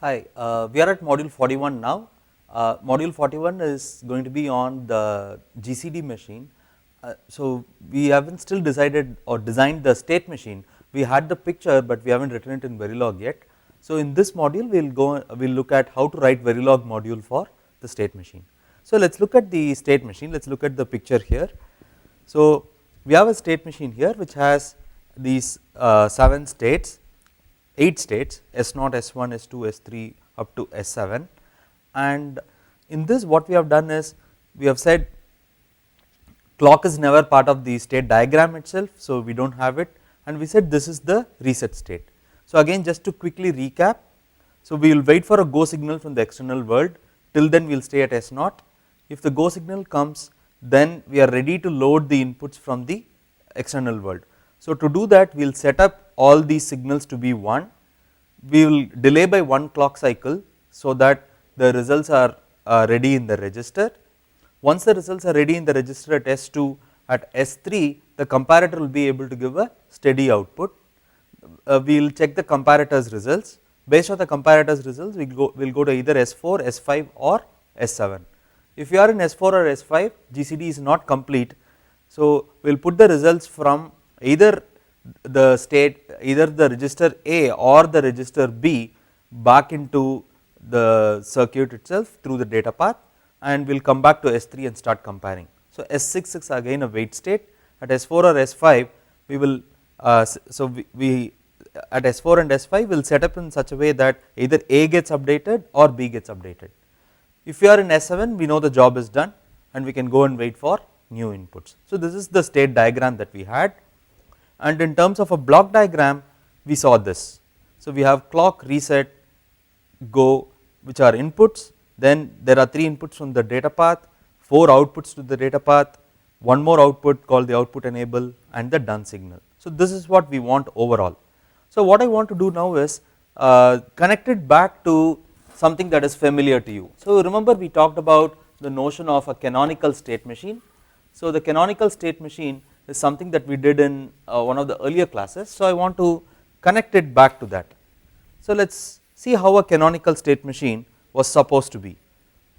Hi, we are at module 41 now. Module 41 is going to be on the GCD machine. So we haven't still decided or designed the state machine. We had the picture, but we haven't written it in Verilog yet. So in this module, we'll look at how to write Verilog module for the state machine. So let's look at the state machine. Let's look at the picture here. So we have a state machine here which has these 7 states, 8 states S0, S1, S2, S3 up to S7, and in this what we have done is we have said clock is never part of the state diagram itself, so we do not have it, and we said this is the reset state. So again, just to quickly recap, so we will wait for a go signal from the external world, till then we will stay at S0. If the go signal comes, then we are ready to load the inputs from the external world. So to do that, we will set up all these signals to be 1, we will delay by 1 clock cycle, so that the results are ready in the register. Once the results are ready in the register at S2, at S3 the comparator will be able to give a steady output. We will check the comparator's results. Based on the comparator's results, we will go to either S4, S5 or S7. If you are in S4 or S5, GCD is not complete, so we will put the results from either the state, either the register A or the register B back into the circuit itself through the data path, and we will come back to S3 and start comparing. So S6 is again a wait state. At S4 or S5 we will we at S4 and S5 we will set up in such a way that either A gets updated or B gets updated. If we are in S7, we know the job is done and we can go and wait for new inputs. So this is the state diagram that we had, and in terms of a block diagram we saw this. So we have clock, reset, go, which are inputs, then there are 3 inputs from the data path, 4 outputs to the data path, 1 more output called the output enable, and the done signal. So this is what we want overall. So what I want to do now is connect it back to something that is familiar to you. So remember we talked about the notion of a canonical state machine. So the canonical state machine is something that we did in one of the earlier classes, so I want to connect it back to that. So let us see how a canonical state machine was supposed to be.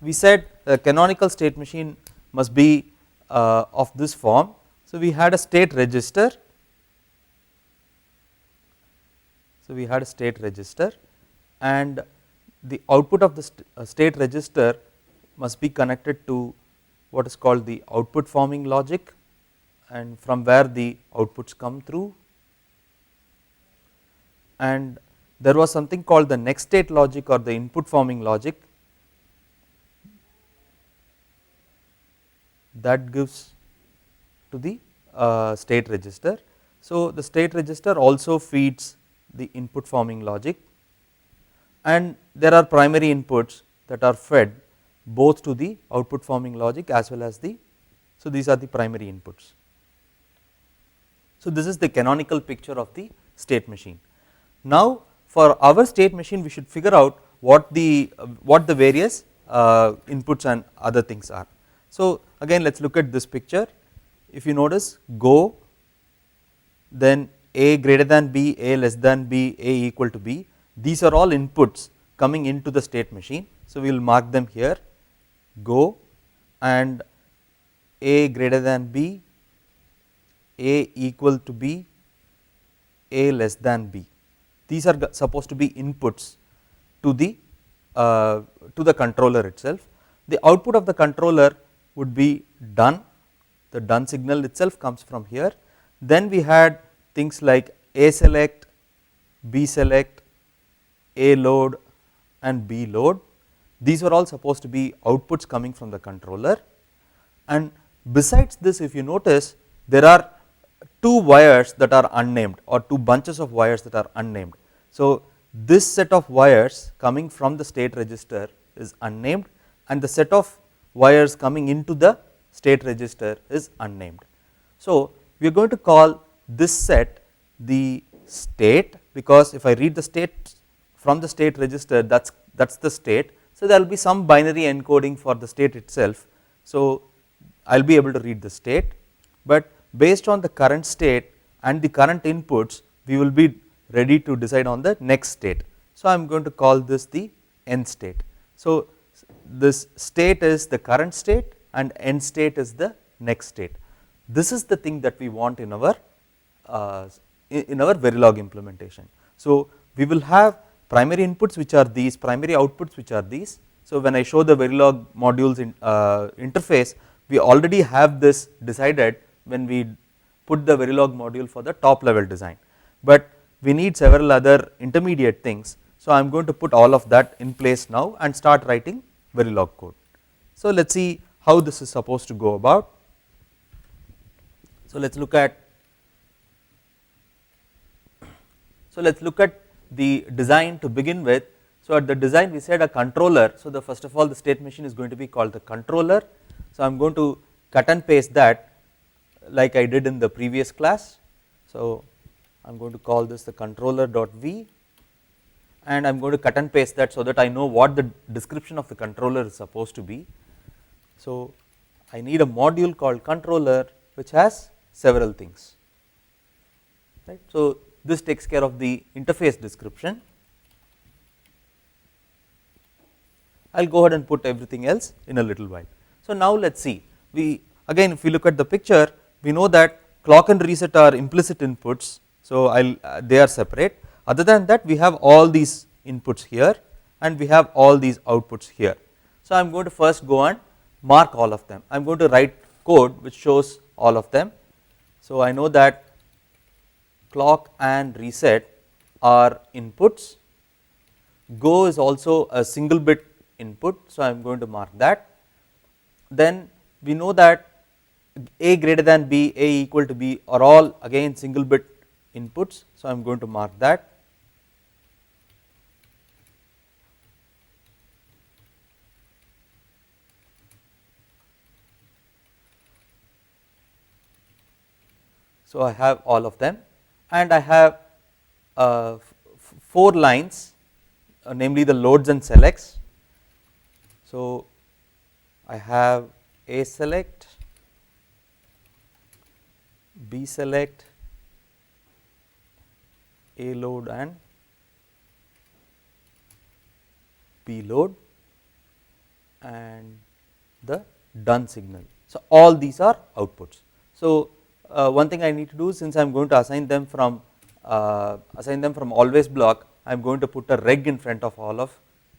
We said a canonical state machine must be of this form. So we had a state register, and the output of the state register must be connected to what is called the output forming logic, and from where the outputs come through, and there was something called the next state logic or the input forming logic that gives to the state register. So the state register also feeds the input forming logic, and there are primary inputs that are fed both to the output forming logic as well as the, so these are the primary inputs. So this is the canonical picture of the state machine. Now for our state machine we should figure out what the various inputs and other things are. So again let us look at this picture. If you notice, go, then A greater than B, A less than B, A equal to B, these are all inputs coming into the state machine. So we will mark them here, go, and A greater than B, A equal to B, A less than B. These are supposed to be inputs to the controller itself. The output of the controller would be done, the done signal itself comes from here. Then we had things like A select, B select, A load and B load. These were all supposed to be outputs coming from the controller, and besides this, if you notice, there are 2 wires that are unnamed, or 2 bunches of wires that are unnamed. So this set of wires coming from the state register is unnamed, and the set of wires coming into the state register is unnamed. So we are going to call this set the state, because if I read the state from the state register, that's the state. So there will be some binary encoding for the state itself. So I will be able to read the state, but based on the current state and the current inputs, we will be ready to decide on the next state. So I am going to call this the end state. So this state is the current state and end state is the next state. This is the thing that we want in our Verilog implementation. So we will have primary inputs which are these, primary outputs which are these. So when I show the Verilog modules in, interface, we already have this decided when we put the Verilog module for the top level design, but we need several other intermediate things. So I am going to put all of that in place now and start writing Verilog code. So let us see how this is supposed to go about. So let us look at the design to begin with. So at the design we said a controller. So the first of all the state machine is going to be called the controller. So I am going to cut and paste that like I did in the previous class. So I am going to call this the controller.v, and I am going to cut and paste that so that I know what the description of the controller is supposed to be. So I need a module called controller which has several things, right. So this takes care of the interface description. I will go ahead and put everything else in a little while. So now let us see, we again if we look at the picture, we know that clock and reset are implicit inputs. So they are separate. Other than that we have all these inputs here and we have all these outputs here. So I am going to first go and mark all of them. I am going to write code which shows all of them. So I know that clock and reset are inputs, go is also a single bit input, so I am going to mark that. Then we know that a greater than b, a equal to b are all again single bit inputs, so I am going to mark that. So I have all of them, and I have 4 lines, namely the loads and selects. So I have a select, b select, a load and b load, and the done signal. So all these are outputs. So one thing I need to do, since I am going to assign them from always block, I am going to put a reg in front of all of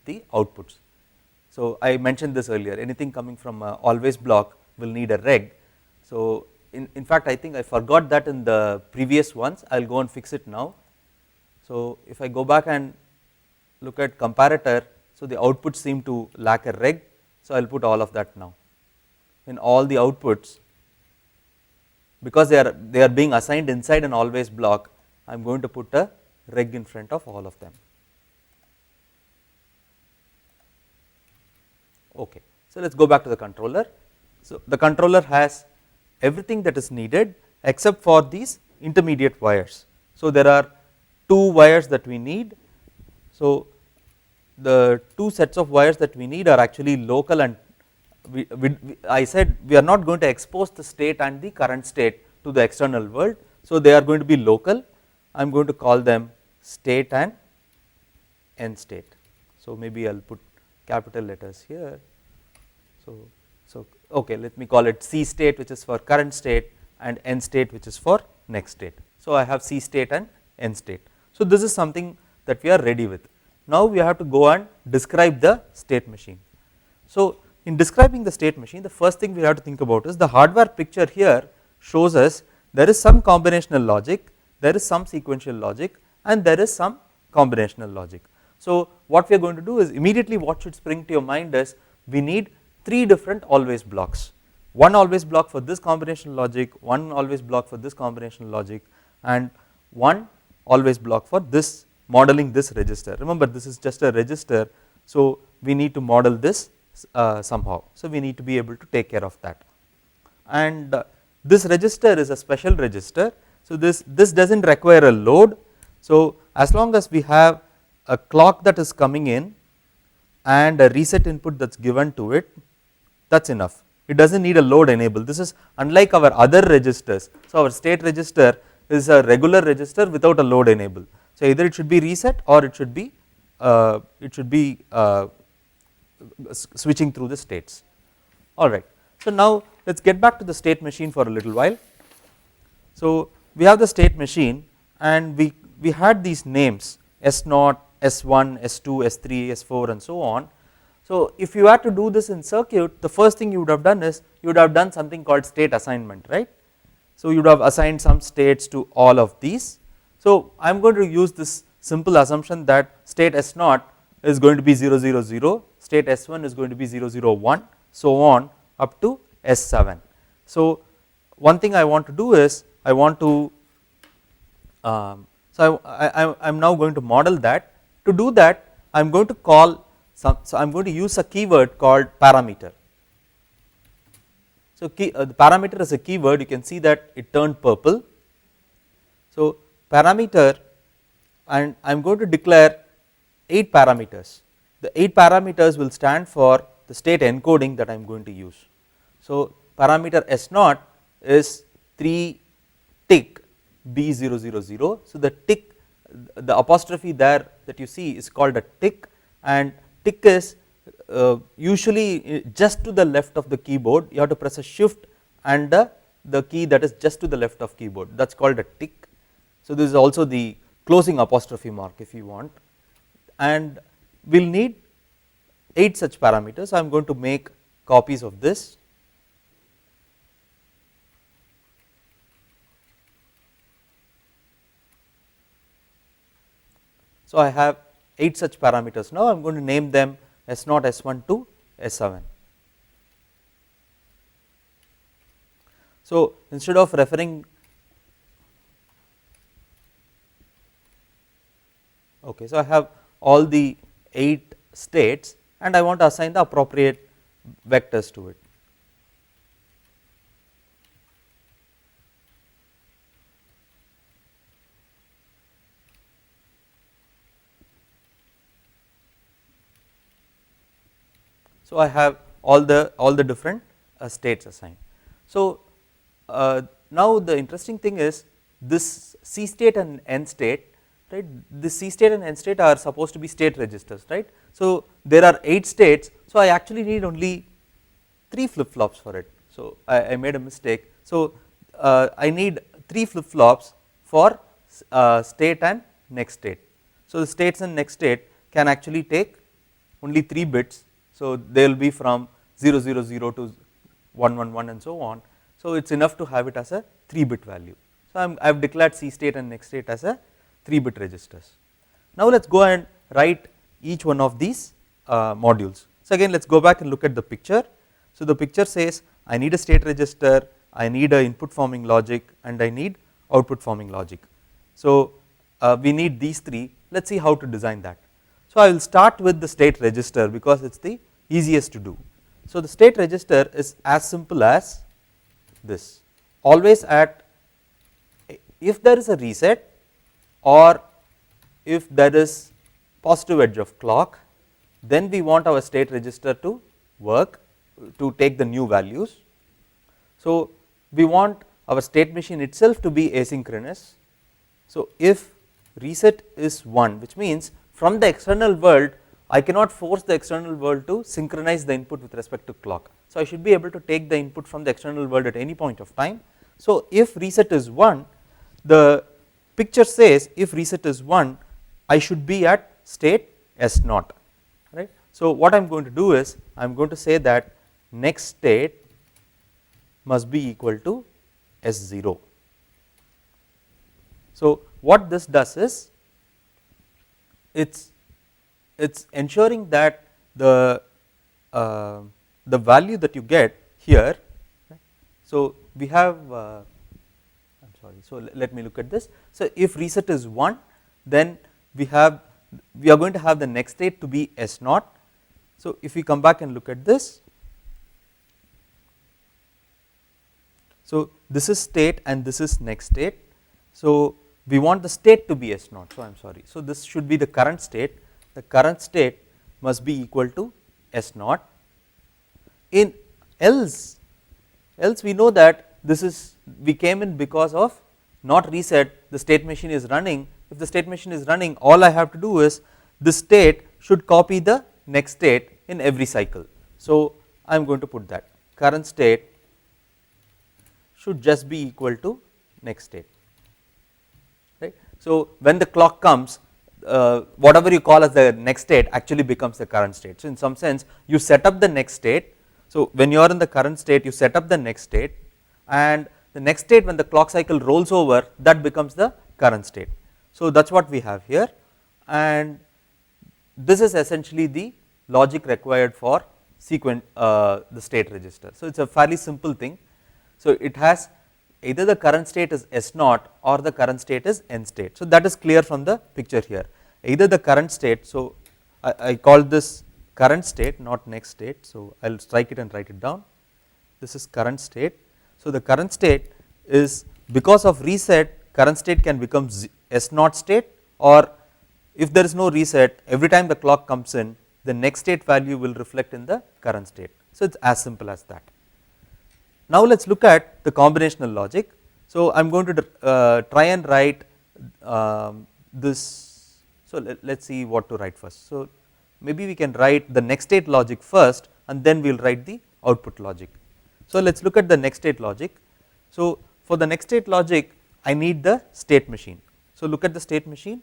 the outputs. So I mentioned this earlier, anything coming from always block will need a reg. So in fact I think I forgot that in the previous ones, I will go and fix it now. So if I go back and look at comparator, so the outputs seem to lack a reg, so I will put all of that now. In all the outputs, because they are being assigned inside an always block, I am going to put a reg in front of all of them. Okay. So let us go back to the controller. So the controller has everything that is needed except for these intermediate wires. So there are 2 wires that we need. So the 2 sets of wires that we need are actually local, and I said we are not going to expose the state and the current state to the external world. So they are going to be local. I am going to call them state and end state. So maybe I will put capital letters here. So okay, let me call it C state, which is for current state, and end state, which is for next state. So I have C state and end state. So this is something that we are ready with. Now we have to go and describe the state machine. So in describing the state machine, the first thing we have to think about is the hardware picture here shows us there is some combinational logic, there is some sequential logic, and there is some combinational logic. So what we are going to do is, immediately what should spring to your mind is we need 3 different always blocks. One always block for this combinational logic, one always block for this combinational logic, and one always block for this modeling this register. Remember, this is just a register, so we need to model this somehow. So we need to be able to take care of that. And this register is a special register. So this does not require a load. So as long as we have a clock that is coming in and a reset input that is given to it, that is enough. It does not need a load enable. This is unlike our other registers. So our state register is a regular register without a load enable. So either it should be reset or it should be switching through the states. Alright, so now let us get back to the state machine for a little while. So we have the state machine and we had these names S0, S1, S2, S3, S4 and so on. So if you had to do this in circuit, the first thing you would have done is you would have done something called state assignment, right. So you would have assigned some states to all of these. So I am going to use this simple assumption that state S0 is going to be 0 0 0, state S1 is going to be 0 0 1, so on up to S7. So one thing I want to do is I want to so I am now going to model that. To do that I am going to call so I am going to use a keyword called parameter. So the parameter is a keyword, you can see that it turned purple. So parameter, and I am going to declare 8 parameters. The 8 parameters will stand for the state encoding that I am going to use. So parameter S0 is 3 tick B000. So the tick, the apostrophe there that you see is called a tick, and tick is usually just to the left of the keyboard. You have to press a shift and the key that is just to the left of keyboard, that is called a tick. So this is also the closing apostrophe mark if you want, and we will need 8 such parameters. I am going to make copies of this. So I have 8 such parameters. Now I am going to name them S0, S1 to S7. So instead of referring, okay, so I have all the 8 states and I want to assign the appropriate vectors to it. So I have all the different states assigned. So now the interesting thing is this C state and N state, right? The C state and N state are supposed to be state registers, right? So there are 8 states, so I actually need only 3 flip flops for it. So I made a mistake. So I need 3 flip flops for state and next state. So the states and next state can actually take only 3 bits. So they will be from 0 0 0 to 1 1 1 and so on. So it is enough to have it as a 3 bit value. So I have declared C state and next state as a 3 bit registers. Now let us go and write each one of these modules. So again let us go back and look at the picture. So the picture says I need a state register, I need a input forming logic, and I need output forming logic. So we need these 3. Let us see how to design that. So I will start with the state register because it is the easiest to do. So the state register is as simple as this. Always at, if there is a reset or if there is positive edge of clock, then we want our state register to work, to take the new values. So we want our state machine itself to be asynchronous. So if reset is 1, which means from the external world I cannot force the external world to synchronize the input with respect to clock. So I should be able to take the input from the external world at any point of time. So if reset is 1, the picture says if reset is 1, I should be at state S0, right. So what I am going to do is I am going to say that next state must be equal to S0. So what this does is it's ensuring that the value that you get here, right. So we have I'm sorry, so let me look at this. So if reset is 1, then we are going to have the next state to be S0. So if we come back and look at this, so this is state and this is next state. So we want the state to be S0. So I am sorry, so this should be the current state. The current state must be equal to S0. In else we know that this is, we came in because of not reset, the state machine is running. If the state machine is running, all I have to do is this state should copy the next state in every cycle. So I am going to put that current state should just be equal to next state, right. So when the clock comes, whatever you call as the next state actually becomes the current state. So in some sense you set up the next state. So when you are in the current state, you set up the next state, and the next state when the clock cycle rolls over, that becomes the current state. So that is what we have here, and this is essentially the logic required for the state register. So it is a fairly simple thing. So it has either the current state is S naught or the current state is N state. So that is clear from the picture here. Either the current state, so I call this current state, not next state. So I will strike it and write it down. This is current state. So the current state is, because of reset, current state can become S naught state, or if there is no reset, every time the clock comes in, the next state value will reflect in the current state. So it is as simple as that. Now let us look at the combinational logic. So I am going to try and write this. So let us see what to write first. So maybe we can write the next state logic first, and then we will write the output logic. So let us look at the next state logic. So for the next state logic, I need the state machine. So look at the state machine.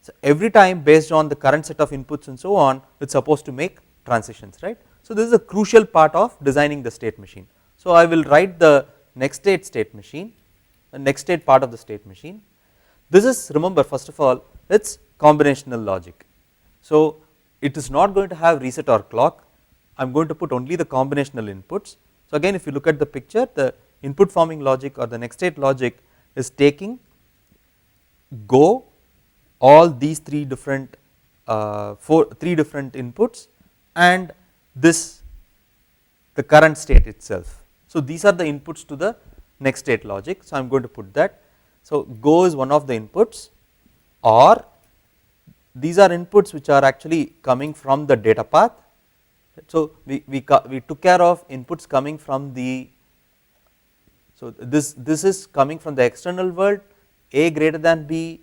So every time, based on the current set of inputs and so on, it is supposed to make transitions, right. So this is a crucial part of designing the state machine. So I will write the next state machine, the next state part of the state machine. This is, remember, first of all, it is combinational logic. So it is not going to have reset or clock. I am going to put only the combinational inputs. So again, if you look at the picture, the input forming logic or the next state logic is taking go all these three different inputs and this the current state itself. So these are the inputs to the next state logic. So I am going to put that. So go is one of the inputs, or these are inputs which are actually coming from the data path. So we took care of inputs coming from the, so this is coming from the external world, A greater than B,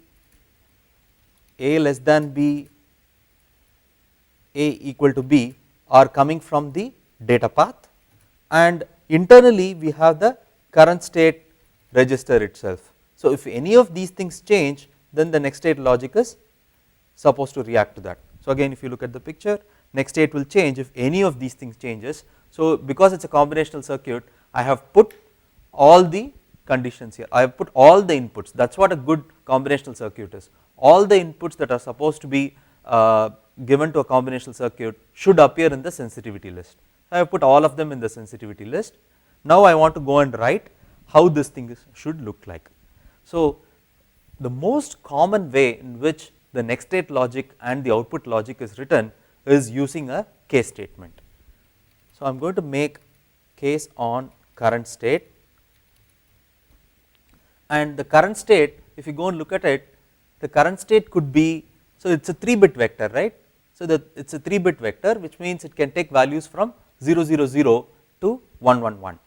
A less than B, A equal to B are coming from the data path, and internally we have the current state register itself. So if any of these things change, then the next state logic is supposed to react to that. So again, if you look at the picture, next state will change if any of these things changes. So because it is a combinational circuit, I have put all the conditions here, I have put all the inputs. That is what a good combinational circuit is. All the inputs that are supposed to be given to a combinational circuit should appear in the sensitivity list. I have put all of them in the sensitivity list. Now I want to go and write how this thing should look like. So the most common way in which the next state logic and the output logic is written is using a case statement. So I am going to make case on current state, and the current state, if you go and look at it, the current state could be, so it is a 3-bit vector, right. So it is a 3-bit vector, which means it can take values from 000 to 111,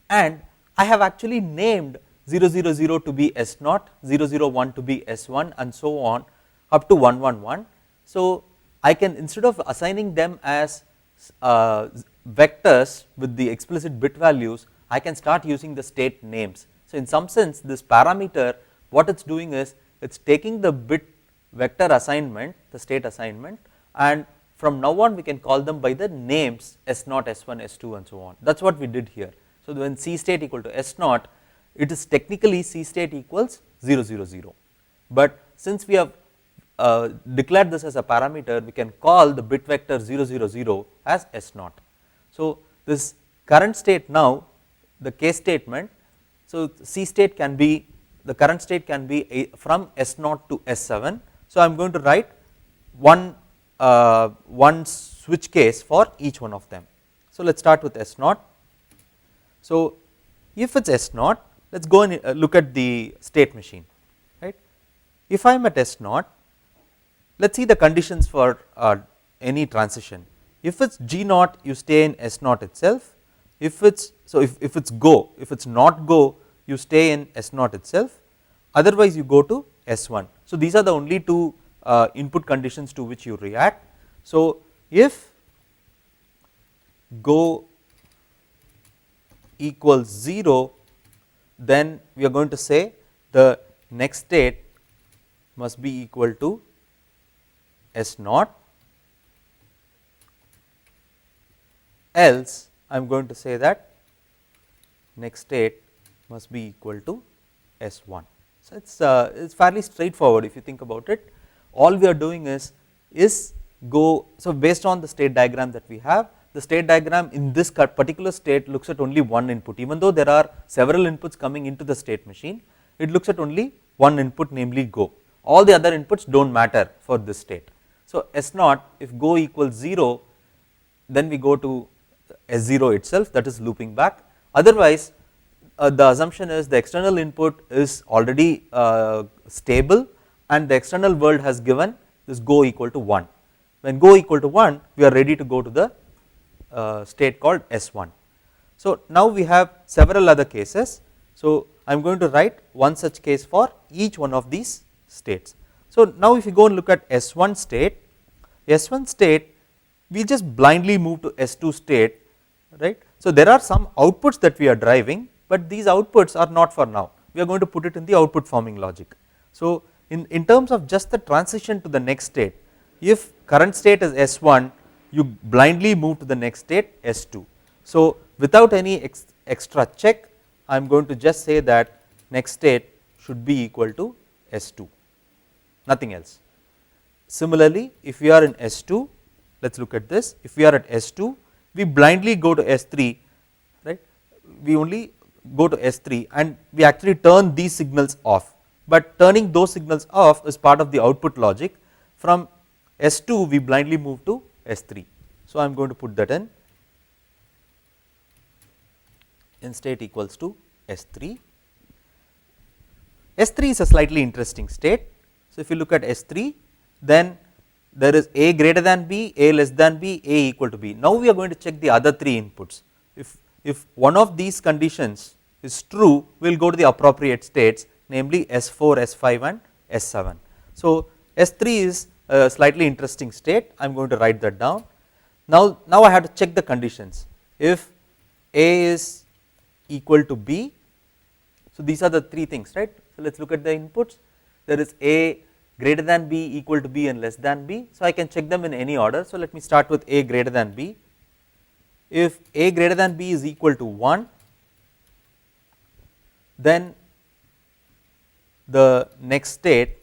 and I have actually named 000 to be S0, 001 to be S1, and so on up to 111. So I can, instead of assigning them as vectors with the explicit bit values, I can start using the state names. So in some sense, this parameter, what it is doing is, it is taking the bit vector assignment, the state assignment, and from now on we can call them by the names S0, S1, S2, and so on. That is what we did here. So when C state equal to S0, it is technically C state equals 000, but since we have declared this as a parameter, we can call the bit vector 000 as S0. So this current state, now the case statement, so C state can be, the current state can be from S0 to S7. So I am going to write one switch case for each one of them. So let us start with S0. So if it is S0, let us go and look at the state machine, right. If I am at S0, let us see the conditions for any transition. If it is G0, you stay in S0 itself. If it is, so if it is go, if it is not go, you stay in S0 itself, otherwise you go to S1. So these are the only two input conditions to which you react. So, if go equals 0, then we are going to say the next state must be equal to S naught, else I am going to say that next state must be equal to S1. So, it's fairly straightforward if you think about it. All we are doing is go, so based on the state diagram that we have, the state diagram in this particular state looks at only one input, even though there are several inputs coming into the state machine, it looks at only one input, namely go. All the other inputs do not matter for this state. So, S naught, if go equals 0, then we go to S0 itself, that is looping back. Otherwise, the assumption is the external input is already stable and the external world has given this go equal to 1. When go equal to 1, we are ready to go to the state called S1. So, now we have several other cases. So, I am going to write one such case for each one of these states. So, now if you go and look at S1 state, we just blindly move to S2 state, right. So, there are some outputs that we are driving, but these outputs are not for now, we are going to put it in the output forming logic. So, in terms of just the transition to the next state, if current state is S1, you blindly move to the next state S2. So, without any extra check, I am going to just say that next state should be equal to S2, nothing else. Similarly, if we are in S2, let us look at this, if we are at S2, we blindly go to S3, right, we only go to S3 and we actually turn these signals off, but turning those signals off is part of the output logic. From S2 we blindly move to S3. So, I am going to put that in state equals to S3. S3 is a slightly interesting state. So, if you look at S3, then there is A greater than B, A less than B, A equal to B. Now, we are going to check the other three inputs. If one of these conditions is true, we will go to the appropriate states, namely S4, S5 and S7. So, S3 is a slightly interesting state, I am going to write that down. Now I have to check the conditions. If A is equal to B, so these are the three things, right. So, let us look at the inputs. There is A greater than B, equal to B and less than B. So, I can check them in any order. So, let me start with A greater than B. If A greater than B is equal to 1, then the next state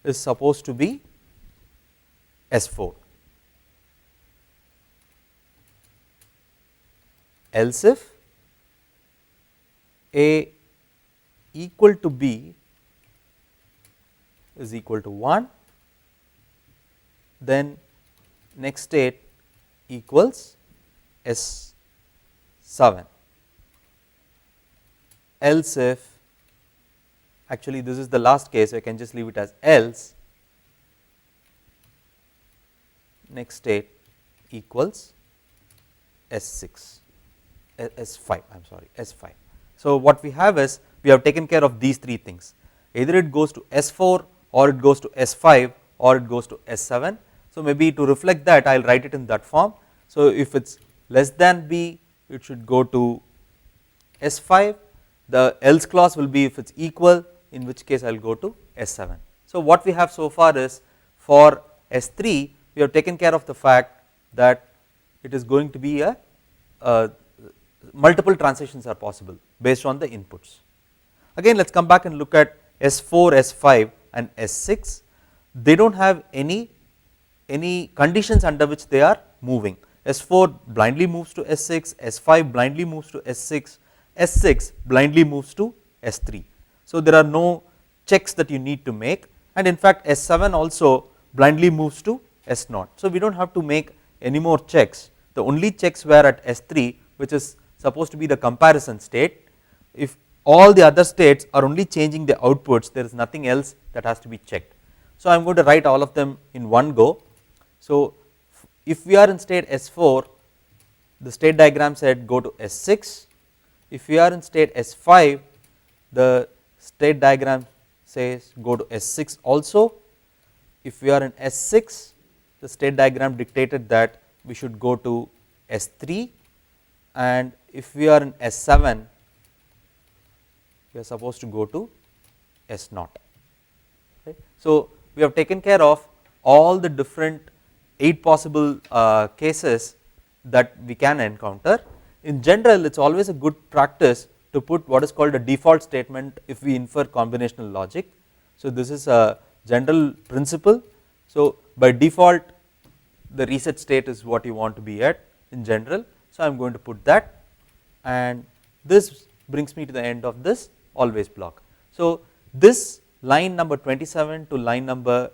is supposed to be S4. Else if A equal to B is equal to 1, then next state equals S7. Else if, actually this is the last case, so I can just leave it as else, next state equals S6, S5, I am sorry, S5. So, what we have is, we have taken care of these three things, either it goes to S4 or it goes to S5 or it goes to S7. So, maybe to reflect that I will write it in that form. So, if it is less than B, it should go to S5, the else clause will be if it is equal, in which case I will go to S7. So, what we have so far is, for S3 we have taken care of the fact that it is going to be a multiple transitions are possible based on the inputs. Again, let us come back and look at S4, S5 and S6. They do not have any conditions under which they are moving. S4 blindly moves to S6, S5 blindly moves to S6, S6 blindly moves to S3. So, there are no checks that you need to make, and in fact S7 also blindly moves to S0. So, we do not have to make any more checks. The only checks were at S3, which is supposed to be the comparison state. If all the other states are only changing the outputs, there is nothing else that has to be checked. So, I am going to write all of them in one go. So, if we are in state S4, the state diagram said go to S6. If we are in state S5, the state diagram says go to S6 also. if we are in S6, the state diagram dictated that we should go to S3, and if we are in S7, we are supposed to go to S0. Right. So, we have taken care of all the different 8 possible cases that we can encounter. In general, it is always a good practice to put what is called a default statement if we infer combinational logic. So, this is a general principle. So, by default the reset state is what you want to be at in general. So, I am going to put that, and this brings me to the end of this always block. So, this line number 27 to line number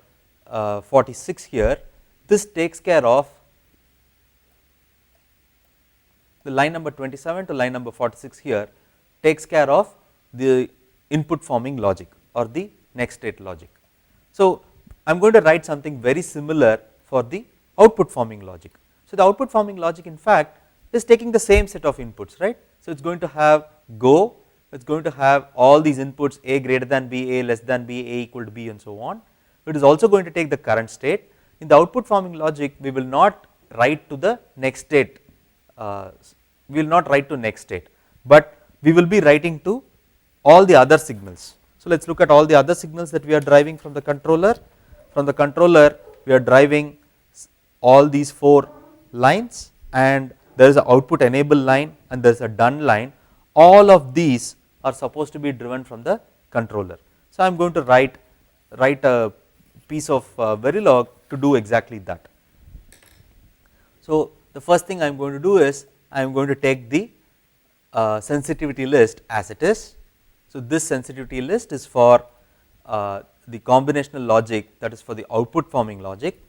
46 here, this takes care of the line number 27 to line number 46 here takes care of the input forming logic or the next state logic. So, I am going to write something very similar for the output forming logic. So, the output forming logic in fact is taking the same set of inputs, right. So, it is going to have go, it is going to have all these inputs a greater than b, a less than b, a equal to b, and so on. It is also going to take the current state. In the output forming logic, we will not write to the next state, we will not write to next state, but we will be writing to all the other signals. So, let us look at all the other signals that we are driving from the controller. From the controller, we are driving all these 4 lines, and there is an output enable line and there is a done line. All of these are supposed to be driven from the controller. So, I am going to write a piece of Verilog to do exactly that. So, the first thing I am going to do is I am going to take the sensitivity list as it is. So, this sensitivity list is for the combinational logic, that is for the output forming logic.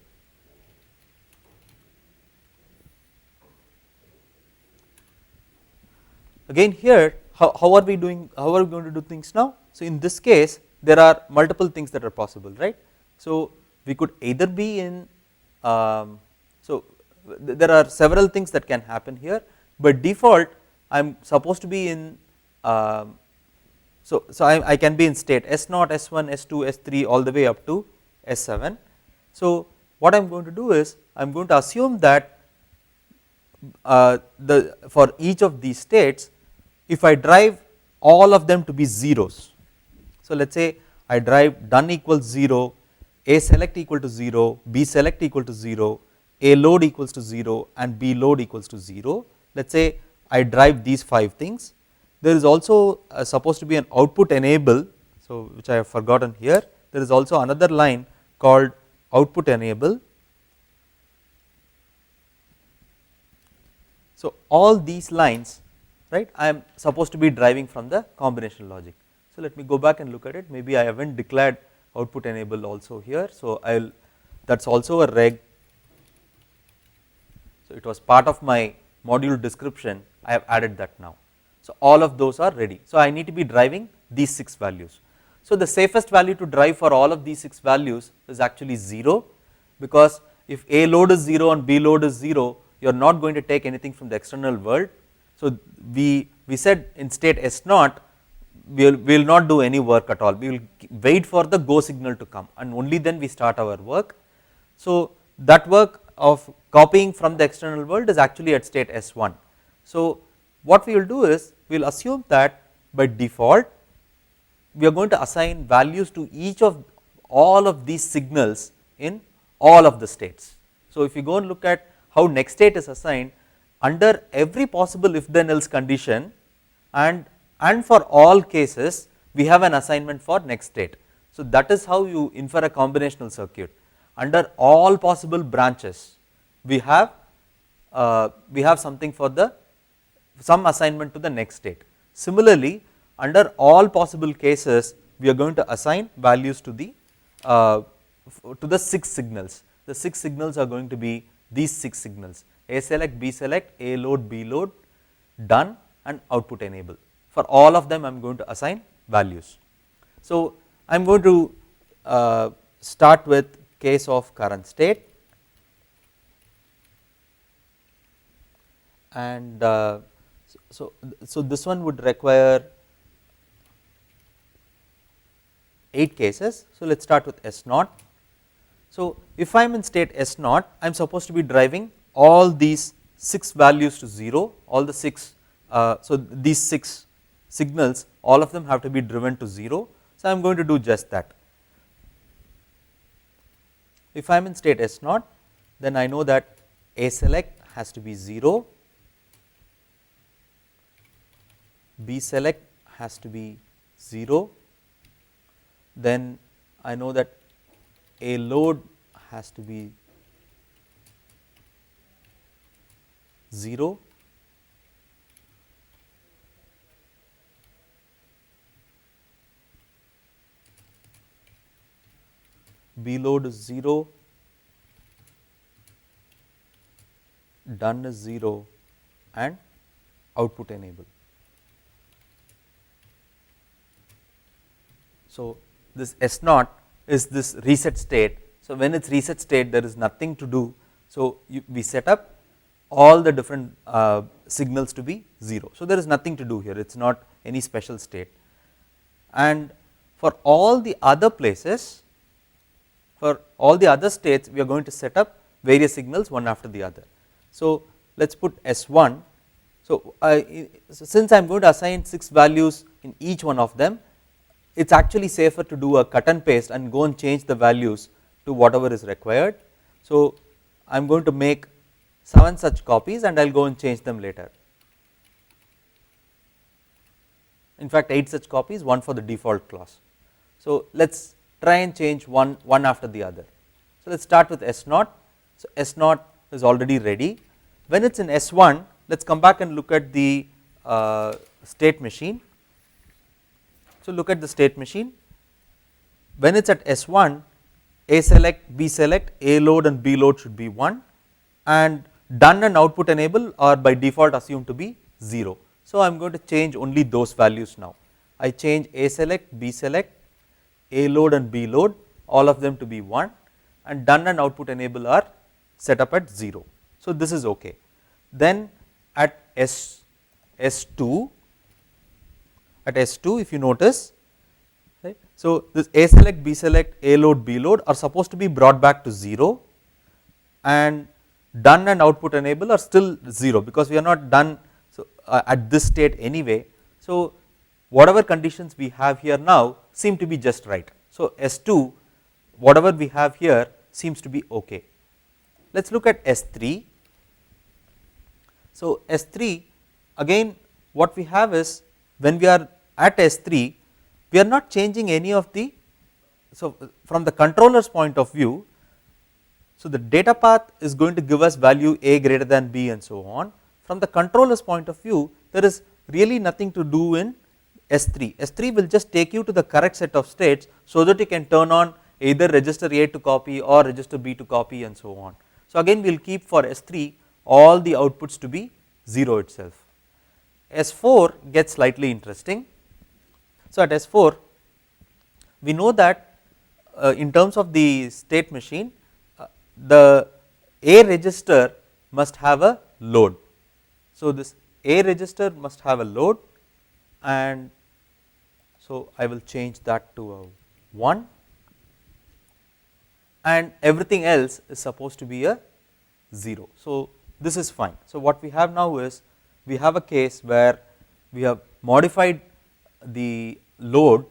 Again here, how are we going to do things now? So, in this case there are multiple things that are possible, right. So, we could either be in, so there are several things that can happen here, but default I am supposed to be in, so I can be in state S0, S1, S2, S3 all the way up to S7. So, what I am going to do is I am going to assume that for each of these states, if I drive all of them to be zeros. So, let us say I drive done equals 0, A select equal to 0, B select equal to 0, A load equals to 0, and B load equals to 0. Let us say I drive these 5 things. There is also supposed to be an output enable, so which I have forgotten here. There is also another line called output enable. So, all these lines, right, I am supposed to be driving from the combinational logic. So, let me go back and look at it. Maybe I have not declared output enable also here. So, I will, that is also a reg. So, it was part of my module description, I have added that now. So, all of those are ready. So, I need to be driving these 6 values. So, the safest value to drive for all of these 6 values is actually 0, because if A load is 0 and B load is 0, you are not going to take anything from the external world. So, we said in state S0 we will not do any work at all, we will wait for the go signal to come and only then we start our work. So, that work of copying from the external world is actually at state S1. So, what we will do is we will assume that by default we are going to assign values to each of all of these signals in all of the states. So, if you go and look at how next state is assigned, under every possible if then else condition and for all cases we have an assignment for next state. So, that is how you infer a combinational circuit. Under all possible branches we have something for the some assignment to the next state. Similarly, under all possible cases we are going to assign values to the 6 signals. The 6 signals are going to be these 6 signals: A select, B select, A load, B load, done, and output enable. For all of them I am going to assign values. So, I am going to start with case of current state, and so this one would require 8 cases. So, let us start with S0. So, if I am in state S naught, I am supposed to be driving all these 6 values to 0, all the 6, so these 6 signals, all of them have to be driven to 0. So, I am going to do just that. If I am in state S naught, then I know that A select has to be 0, B select has to be 0, then I know that A load has to be 0, B load is 0, done is 0, and output enable. So, this S naught is this reset state. So, when it is reset state, there is nothing to do. So, we set up all the different signals to be 0. So, there is nothing to do here, it is not any special state. And for all the other places, for all the other states, we are going to set up various signals one after the other. So, let us put S1. So, since I am going to assign 6 values in each one of them, it is actually safer to do a cut and paste and go and change the values to whatever is required. So, I am going to make 7 such copies and I will go and change them later. In fact, 8 such copies, 1 for the default class. So, let us try and change one after the other. So, let us start with S naught. So, S naught is already ready. When it is in S1, let us come back and look at the state machine. So, look at the state machine. When it is at S1, A select, B select, A load and B load should be 1, and done and output enable are by default assumed to be 0. So, I am going to change only those values now. I change A select, B select, A load and B load, all of them to be 1, and done and output enable are set up at 0. So, this is okay. Then at S2, if you notice, right, so this A select, B select, A load, B load are supposed to be brought back to 0, and done and output enable are still 0 because we are not done at this state anyway. So, whatever conditions we have here now seem to be just right. So, S2, whatever we have here seems to be okay. Let us look at S3. So, S3, again what we have is, when we are at S3, we are not changing any of the, so from the controller's point of view, so the data path is going to give us value A greater than B and so on. From the controller's point of view, there is really nothing to do in S3. S3 will just take you to the correct set of states so that you can turn on either register A to copy or register B to copy and so on. So, again we will keep for S3 all the outputs to be 0 itself. S4 gets slightly interesting. So, at S4 we know that in terms of the state machine, the A register must have a load. So, this A register must have a load, and so I will change that to a 1, and everything else is supposed to be a 0. So, this is fine. So, what we have now is, we have a case where we have modified the load.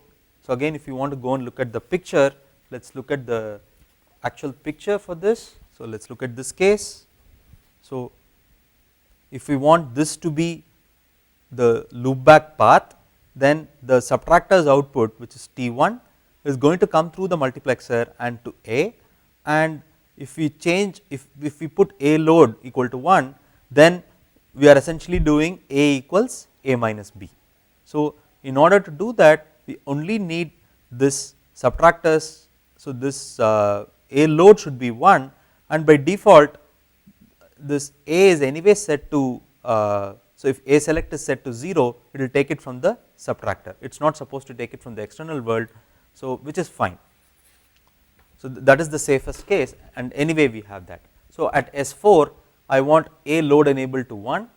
So, again if you want to go and look at the picture, let us look at the actual picture for this. So, let us look at this case. So, if we want this to be the loopback path, then the subtractor's output, which is T1, is going to come through the multiplexer and to A, and if we change, if we put A load equal to 1, then we are essentially doing A equals A minus B. So, in order to do that, we only need this subtractors. So, this A load should be 1, and by default this A is anyway set to, so if A select is set to 0, it will take it from the subtractor, it is not supposed to take it from the external world, so which is fine. So, that is the safest case, and anyway we have that. So, at S4 I want A load enabled to 1,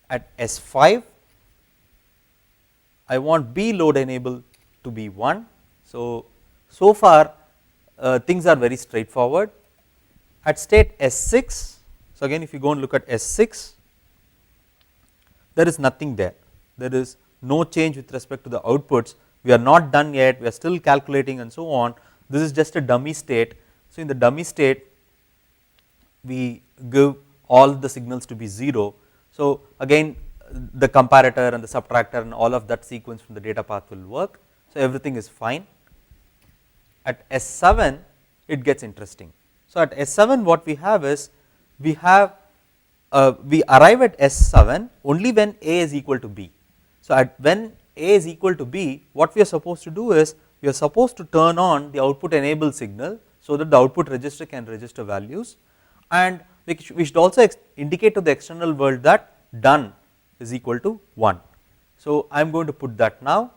at S5 I want B load enabled to be 1. So, so far things are very straightforward. At state S6, so again if you go and look at S6, there is nothing there, there is no change with respect to the outputs, we are not done yet, we are still calculating and so on, this is just a dummy state. So in the dummy state we give all the signals to be 0, so again the comparator and the subtractor and all of that sequence from the data path will work, so everything is fine. At S7 it gets interesting. So at S7 what we have is, we have we arrive at S7 only when A is equal to B. So at when A is equal to B, what we are supposed to do is, we are supposed to turn on the output enable signal, so that the output register can register values, and we should also indicate to the external world that done is equal to 1. So I am going to put that now,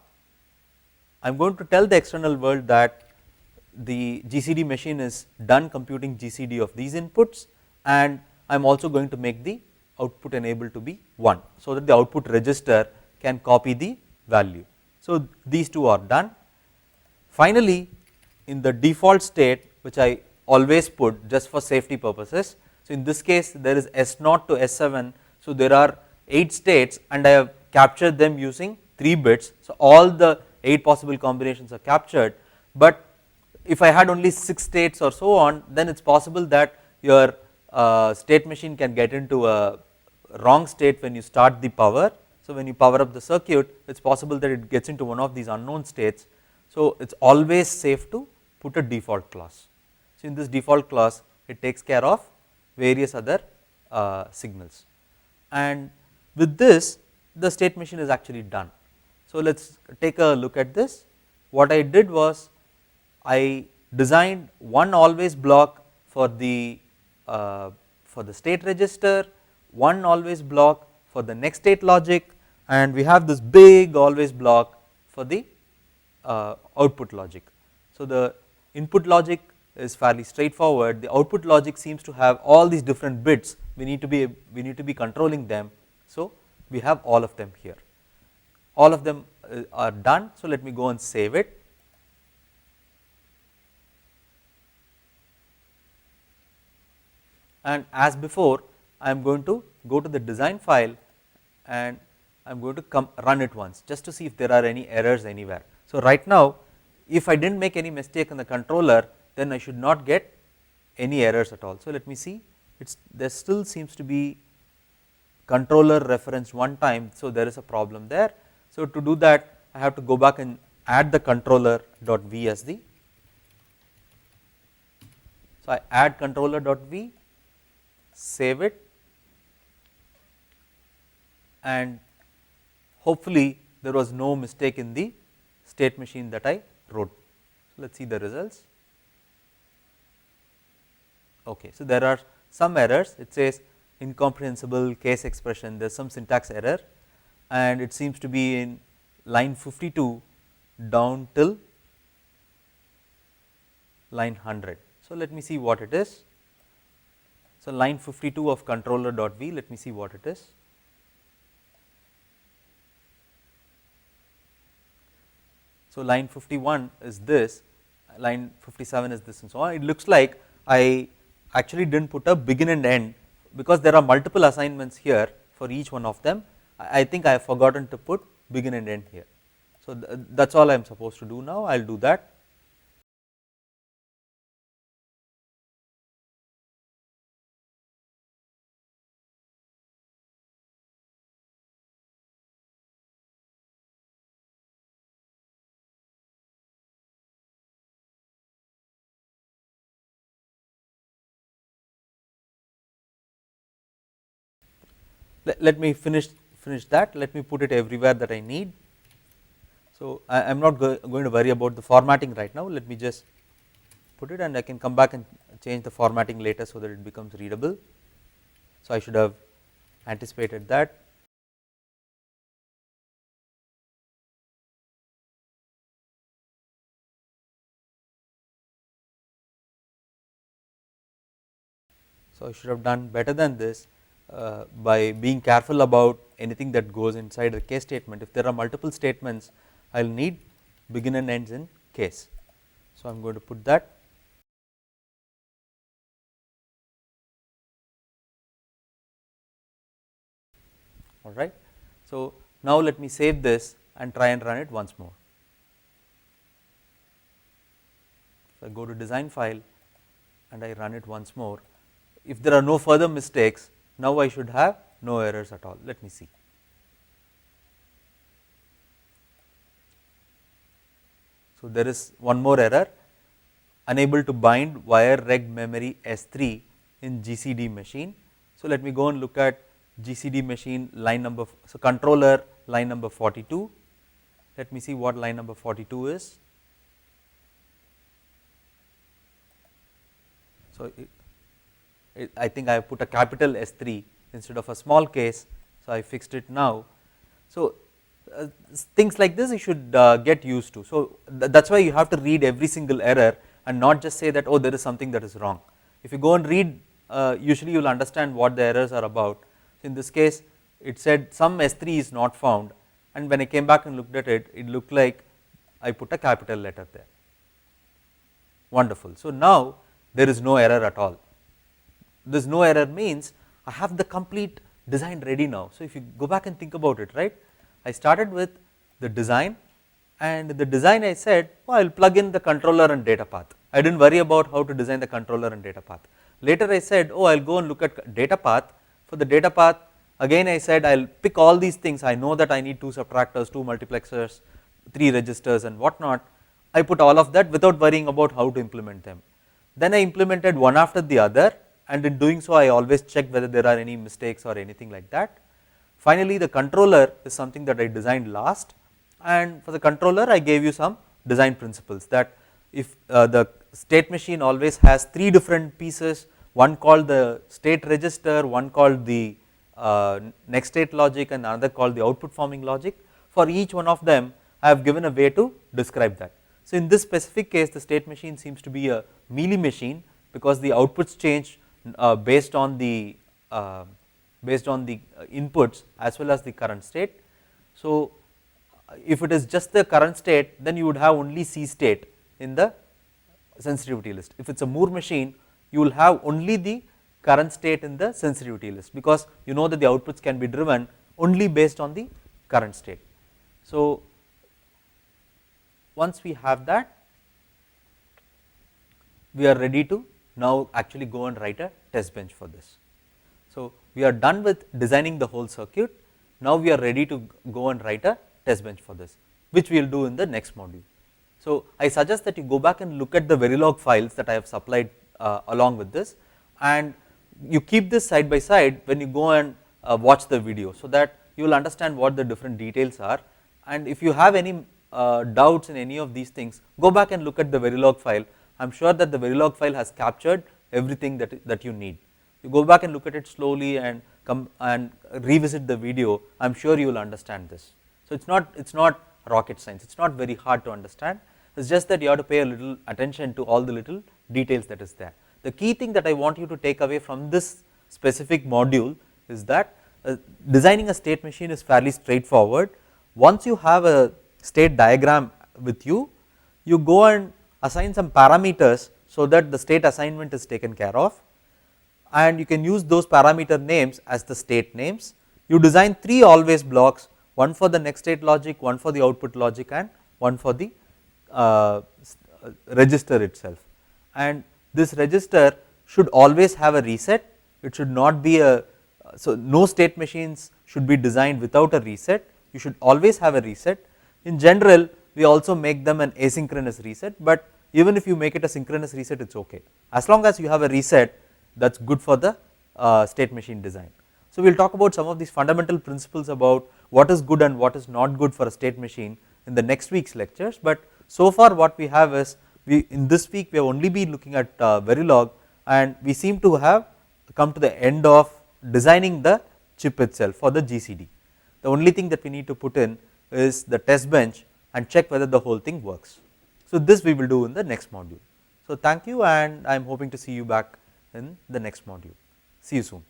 I am going to tell the external world that the GCD machine is done computing GCD of these inputs, and I am also going to make the output enable to be 1, so that the output register can copy the value. So these two are done. Finally, in the default state, which I always put just for safety purposes, so in this case there is S0 to S7, so there are 8 states and I have captured them using 3 bits, so all the 8 possible combinations are captured, but if I had only 6 states or so on, then it is possible that your state machine can get into a wrong state when you start the power. So when you power up the circuit, it is possible that it gets into one of these unknown states, so it is always safe to put a default class. So in this default class it takes care of various other signals, and with this the state machine is actually done. So let us take a look at this. What I did was, I designed one always block for the state register, one always block for the next state logic, and we have this big always block for the output logic. So the input logic is fairly straightforward, the output logic seems to have all these different bits, we need to be controlling them, so we have all of them here, all of them are done. So let me go and save it. And as before, I am going to go to the design file and I am going to run it once, just to see if there are any errors anywhere. So right now, if I did not make any mistake in the controller, then I should not get any errors at all. So let me see, there still seems to be controller referenced one time, so there is a problem there. So to do that, I have to go back and add the controller.vsd. So I add controller.v, save it, and hopefully there was no mistake in the state machine that I wrote. So let us see the results. Okay, so there are some errors, it says incomprehensible case expression, there is some syntax error, and it seems to be in line 52 down till line 100. So let me see what it is. So line 52 of controller.v, let me see what it is. So line 51 is this, line 57 is this, and so on. It looks like I actually did not put a begin and end, because there are multiple assignments here for each one of them. I think I have forgotten to put begin and end here. So that is all I am supposed to do now, I will do that. Let me finish that, let me put it everywhere that I need. So I am not going to worry about the formatting right now, let me just put it, and I can come back and change the formatting later so that it becomes readable. So I should have anticipated that. So I should have done better than this. By being careful about anything that goes inside the case statement. If there are multiple statements, I will need begin and ends in case. So I am going to put that. alright. So, now let me save this and try and run it once more. So, I go to design file and I run it once more. If there are no further mistakes, now I should have no errors at all. Let me see. So, there is one more error, unable to bind wire reg memory S3 in GCD machine. So, let me go and look at GCD machine line number, so controller line number 42. Let me see what line number 42 is. So, I think I have put a capital S3 instead of a small case. So, I fixed it now. So, things like this you should get used to. So, that is why you have to read every single error and not just say that, oh, there is something that is wrong. If you go and read, usually you will understand what the errors are about. So, in this case it said some S3 is not found, and when I came back and looked at it, it looked like I put a capital letter there. Wonderful. So, now there is no error at all. This no error means I have the complete design ready now. So, if you go back and think about it, right, I started with the design, and the design I said, oh, I will plug in the controller and data path. I did not worry about how to design the controller and data path. Later I said, oh, I will go and look at data path. For the data path, again I said I will pick all these things. I know that I need 2 subtractors, 2 multiplexers, 3 registers and whatnot. I put all of that without worrying about how to implement them. Then I implemented one after the other, and in doing so I always checked whether there are any mistakes or anything like that. Finally, the controller is something that I designed last, and for the controller I gave you some design principles, that if the state machine always has 3 different pieces, one called the state register, one called the next state logic, and another called the output forming logic. For each one of them I have given a way to describe that. So, in this specific case the state machine seems to be a mealy machine, because the outputs change based on the inputs as well as the current state. So, if it is just the current state, then you would have only C state in the sensitivity list. If it is a Moore machine, you will have only the current state in the sensitivity list, because you know that the outputs can be driven only based on the current state. So, once we have that, we are ready to now actually go and write a test bench for this. So, we are done with designing the whole circuit. Now, we are ready to go and write a test bench for this, which we will do in the next module. So, I suggest that you go back and look at the Verilog files that I have supplied along with this, and you keep this side by side when you go and watch the video, so that you will understand what the different details are. And if you have any doubts in any of these things, go back and look at the Verilog file. I am sure that the Verilog file has captured everything that you need. You go back and look at it slowly and come and revisit the video, I am sure you will understand this. So, it is not rocket science, it is not very hard to understand, it is just that you have to pay a little attention to all the little details that is there. The key thing that I want you to take away from this specific module is that designing a state machine is fairly straightforward. Once you have a state diagram with you, you go and assign some parameters so that the state assignment is taken care of, and you can use those parameter names as the state names. You design 3 always blocks, one for the next state logic, one for the output logic, and one for the register itself. And this register should always have a reset. It should not be so no state machines should be designed without a reset. You should always have a reset. In general, we also make them an asynchronous reset, but even if you make it a synchronous reset, it is okay. As long as you have a reset, that is good for the state machine design. So, we will talk about some of these fundamental principles about what is good and what is not good for a state machine in the next week's lectures, but so far what we have is, in this week we have only been looking at Verilog, and we seem to have come to the end of designing the chip itself for the GCD. The only thing that we need to put in is the test bench and check whether the whole thing works. So, this we will do in the next module. So, thank you, and I am hoping to see you back in the next module. See you soon.